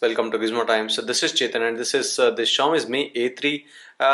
welcome to Gizmo Time. So this is Chetan and this is the Xiaomi Mi A3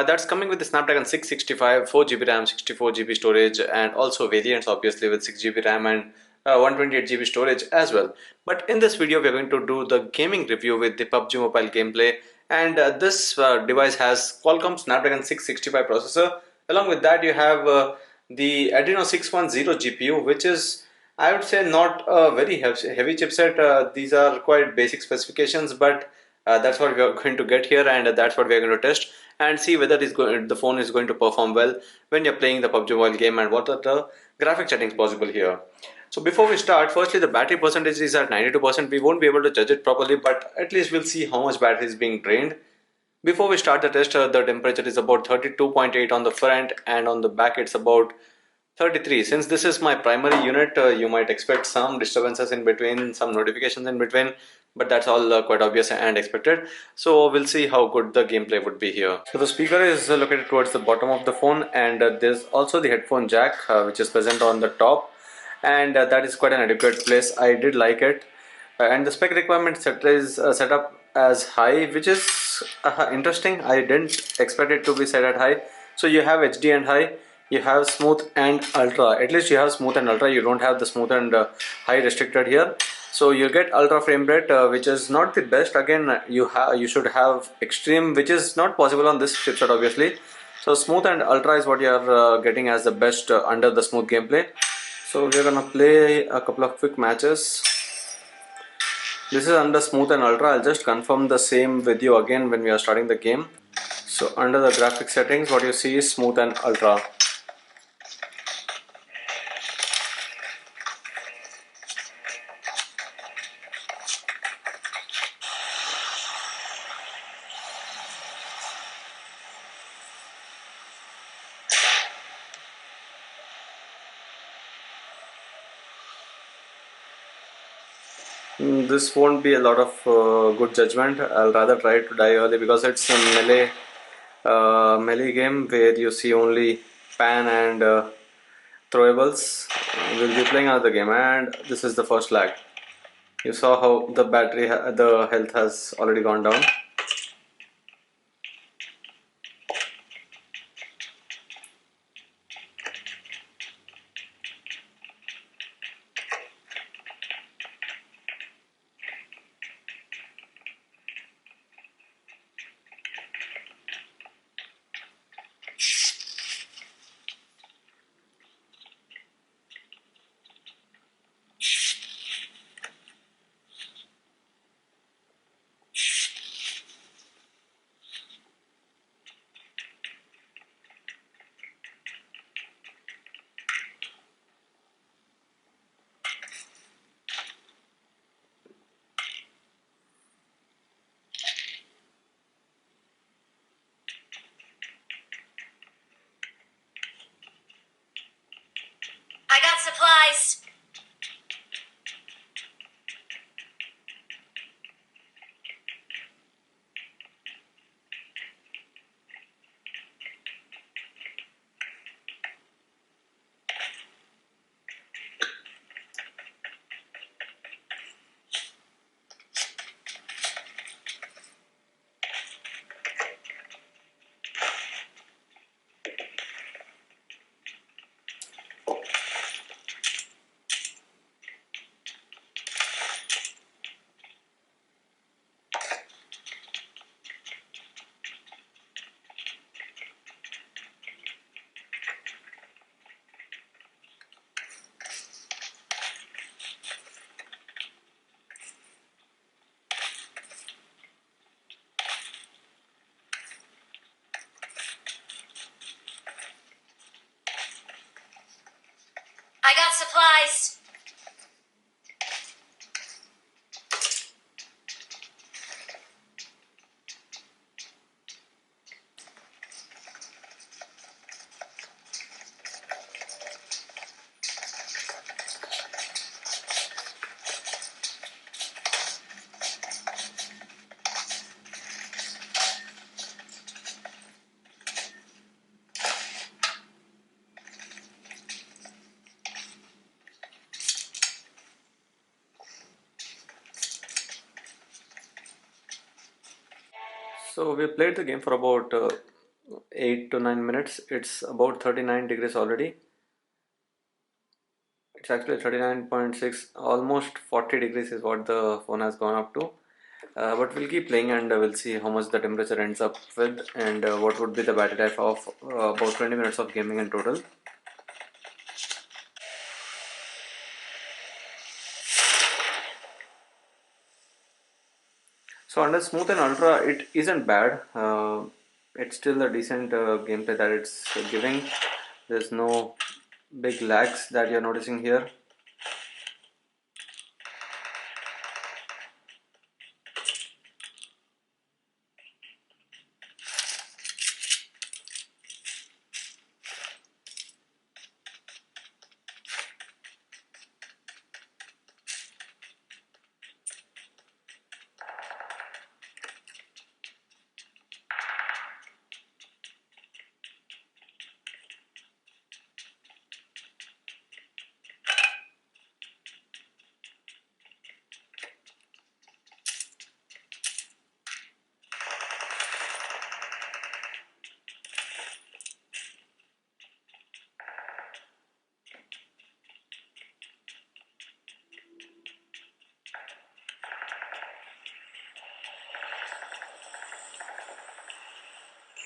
that's coming with the Snapdragon 665, 4GB RAM, 64GB storage, and also variants obviously with 6GB RAM and 128GB storage as well. But in this video we are going to do the gaming review with the PUBG Mobile gameplay, and this device has Qualcomm Snapdragon 665 processor. Along with that you have the Adreno 610 GPU, which is, I would say, not a very heavy chipset. These are quite basic specifications, but that's what we are going to get here, and that's what we are going to test and see whether the phone is going to perform well when you're playing the PUBG Mobile game and what are the graphic settings possible here. So before we start, firstly the battery percentage is at 92%. We won't be able to judge it properly, but at least we'll see how much battery is being drained. Before we start the test, the temperature is about 32.8 on the front, and on the back it's about 33. Since this is my primary unit, you might expect some disturbances in between, some notifications in between, but that's all quite obvious and expected. So we'll see how good the gameplay would be here. So the speaker is located towards the bottom of the phone, and there's also the headphone jack which is present on the top, and that is quite an adequate place. I did like it. And the spec requirement set is set up as high, which is interesting. I didn't expect it to be set at high. So you have HD and high, you have smooth and ultra. At least you have smooth and ultra. You don't have the smooth and high restricted here. So you get ultra frame rate, which is not the best. Again, you should have extreme, which is not possible on this chipset obviously. So smooth and ultra is what you are getting as the best under the smooth gameplay. So we are gonna play a couple of quick matches. This is under smooth and ultra. I'll just confirm the same with you again when we are starting the game. So under the graphic settings, what you see is smooth and ultra. This won't be a lot of good judgment. I'll rather try to die early because it's a melee game where you see only pan and throwables. We'll be playing another game, and this is the first lag. You saw how the health has already gone down. I got supplies. I got supplies. So we played the game for about 8 to 9 minutes. It's about 39 degrees already. It's actually 39.6, almost 40 degrees is what the phone has gone up to. But we'll keep playing and we'll see how much the temperature ends up with and what would be the battery life of about 20 minutes of gaming in total. So under smooth and ultra, it isn't bad. It's still a decent gameplay that it's giving. There's no big lags that you're noticing here.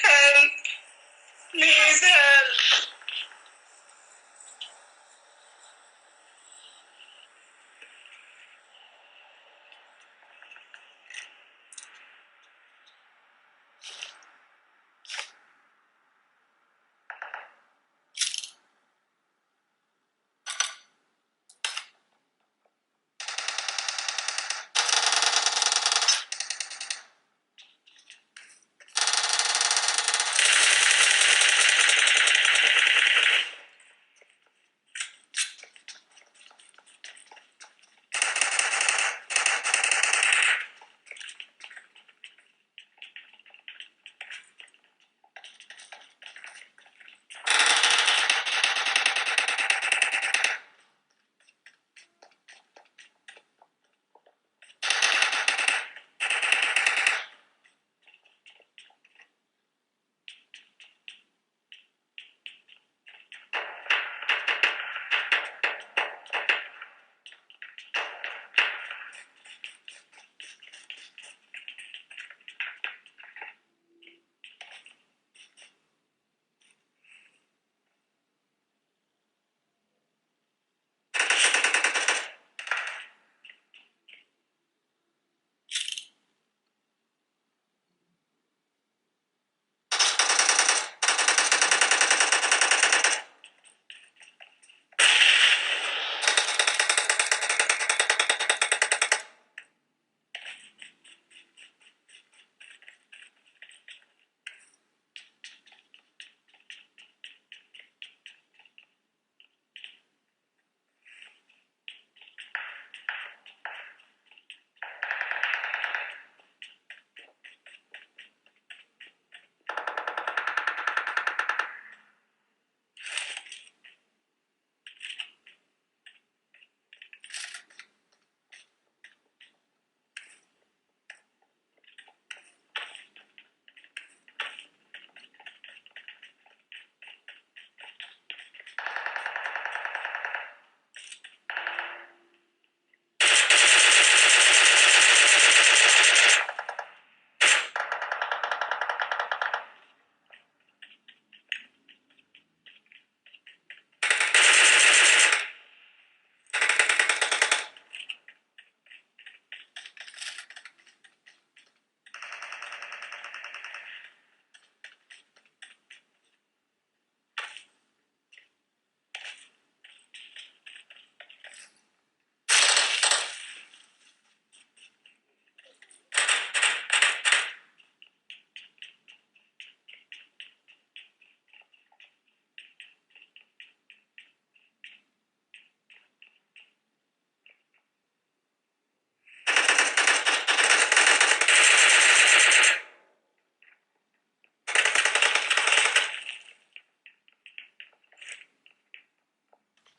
Help! Please help!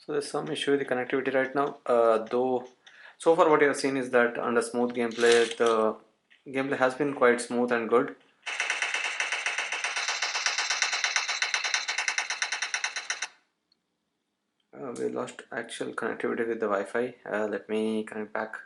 So there's some issue with the connectivity right now. Though so far what you have seen is that under smooth gameplay, the gameplay has been quite smooth and good. we lost actual connectivity with the Wi-Fi. Let me connect back.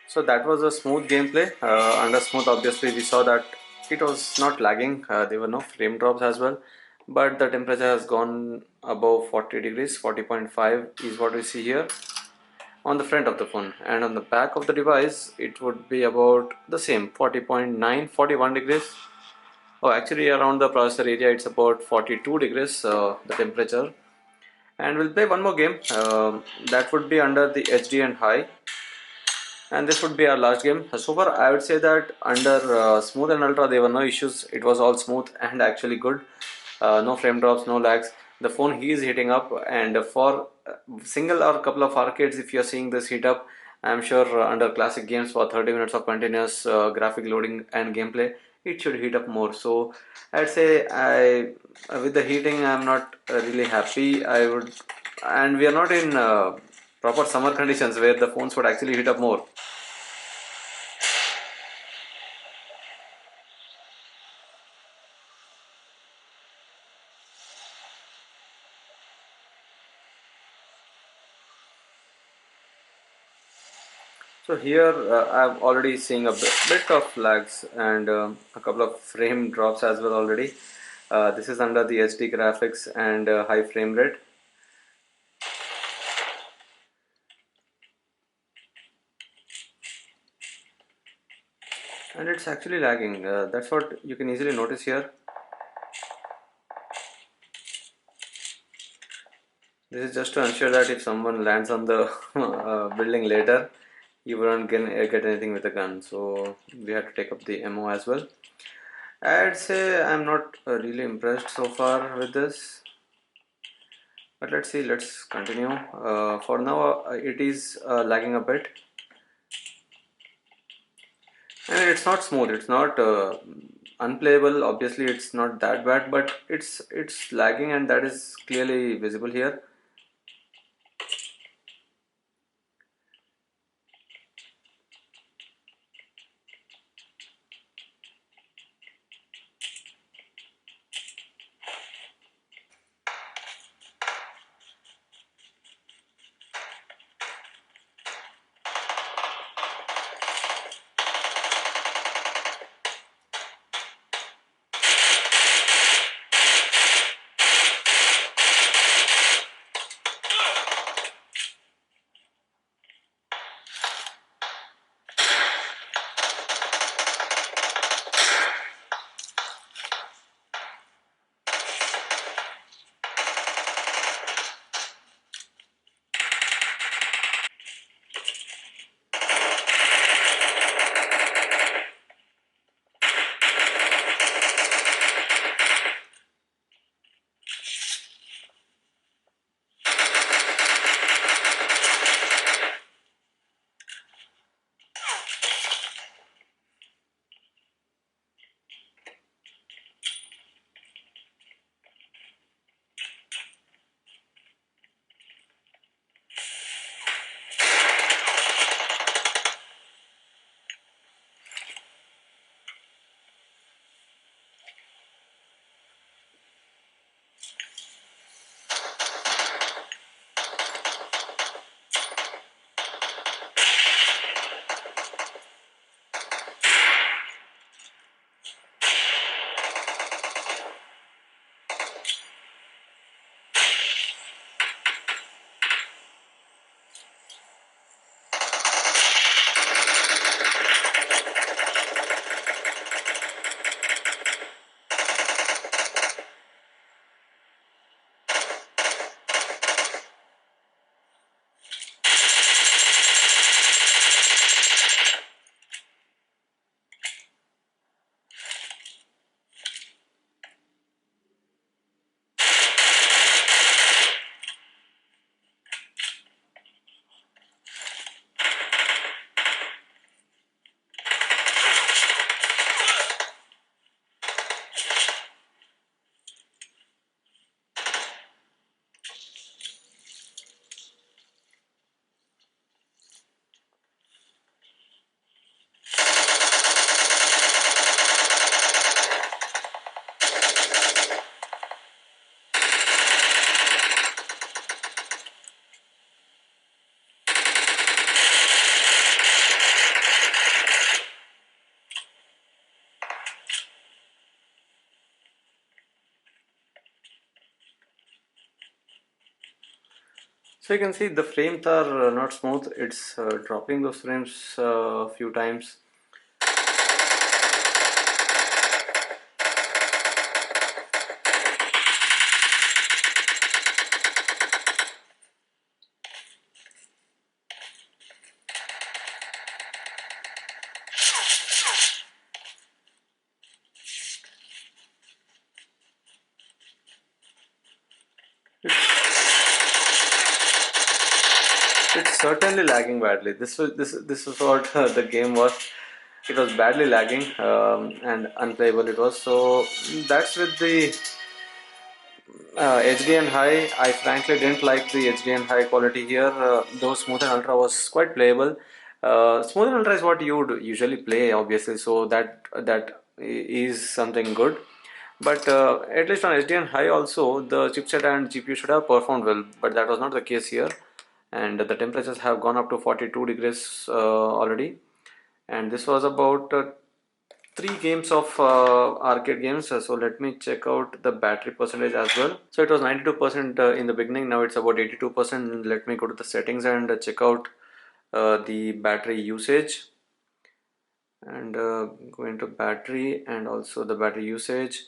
So that was a smooth gameplay. Under smooth, obviously, we saw that it was not lagging. There were no frame drops as well, but the temperature has gone above 40 degrees. 40.5 is what we see here on the front of the phone, and on the back of the device, it would be about the same 40.9, 41 degrees. Oh, actually, around the processor area, it's about 42 degrees, the temperature. And we'll play one more game. That would be under the HD and high, and this would be our last game. So far I would say that under smooth and ultra there were no issues. It was all smooth and actually good. No frame drops, no lags. The phone he is heating up, and for single or couple of arcades, if you're seeing this heat up, I'm sure under classic games for 30 minutes of continuous graphic loading and gameplay, it should heat up more. So I'd say I with the heating I'm not really happy. I would, and we are not in proper summer conditions where the phones would actually heat up more. So here I'm already seeing a bit of lags and a couple of frame drops as well already. This is under the HD graphics and high frame rate. And it's actually lagging. That's what you can easily notice here. This is just to ensure that if someone lands on the building later, you won't get anything with a gun. So we have to take up the ammo as well. I'd say I'm not really impressed so far with this. But let's see, let's continue. For now, it is lagging a bit. I mean, it's not smooth. It's not unplayable. Obviously, it's not that bad, but it's lagging, and that is clearly visible here. So you can see the frames are not smooth. It's dropping those frames a few times. It's certainly lagging badly. This was what the game was. It was badly lagging and unplayable. It was so. That's with the HDN high. I frankly didn't like the HDN high quality here. Though Smooth and Ultra was quite playable. Smooth and Ultra is what you would usually play, obviously. So that is something good. But at least on HDN high also, the chipset and GPU should have performed well. But that was not the case here, and the temperatures have gone up to 42 degrees already. And this was about three games of arcade games. So let me check out the battery percentage as well. So it was 92% in the beginning. Now it's about 82%. Let me go to the settings and check out the battery usage, and go into battery and also the battery usage.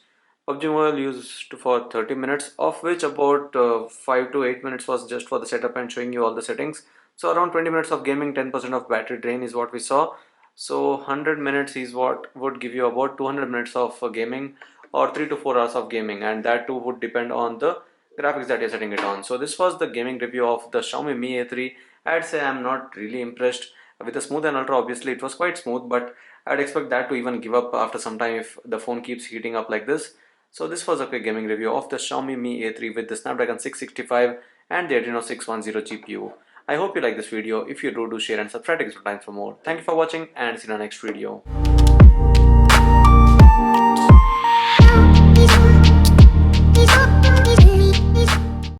PUBG Mobile used for 30 minutes, of which about 5 to 8 minutes was just for the setup and showing you all the settings. So around 20 minutes of gaming, 10% of battery drain is what we saw. So 100 minutes is what would give you about 200 minutes of gaming, or 3 to 4 hours of gaming, and that too would depend on the graphics that you're setting it on. So this was the gaming review of the Xiaomi Mi A3. I'd say I'm not really impressed with the Smooth and Ultra. Obviously it was quite smooth, but I'd expect that to even give up after some time if the phone keeps heating up like this. So this was a quick gaming review of the Xiaomi Mi A3 with the Snapdragon 665 and the Adreno 610 GPU. I hope you like this video. If you do, share and subscribe to Gizmo for more. Thank you for watching and see you in the next video.